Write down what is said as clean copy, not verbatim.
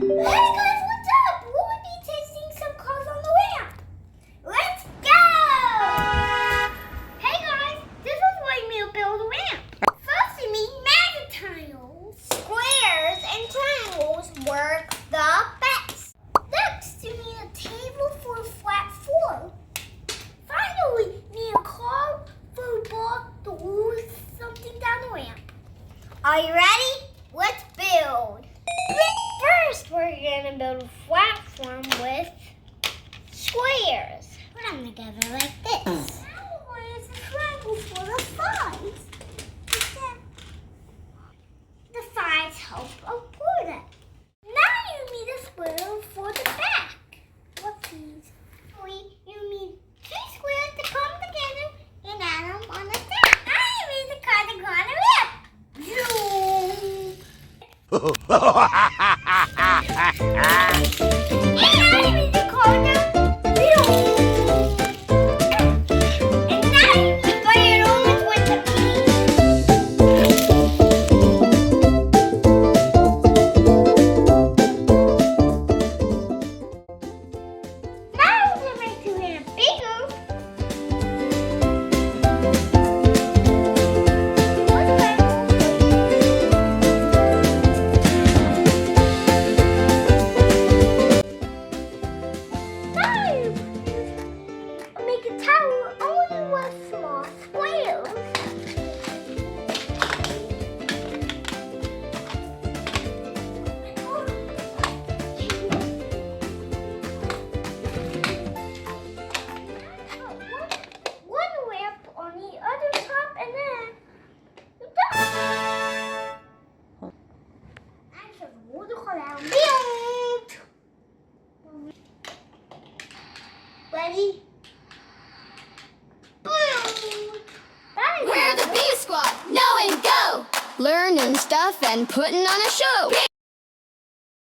Hey guys, what's up? We'll be testing some cars on the ramp. Let's go! Hey guys, this is what we build a ramp. First we need Magna-Tiles. Squares and triangles work the best. Next, we need a table for a flat floor. Finally, we need a car for a ball to move something down the ramp. Are you ready? Let's build. First, we're going to build a platform with squares. Put them together like this. Now we're going to triangle for the sides. The sides help support it. Now you need a square for the back. What's these? You need 2 squares to come together and add them on the back. Now you need the car to go on the ramp. Ready? We're the B Squad, know and go! Learning stuff and putting on a show!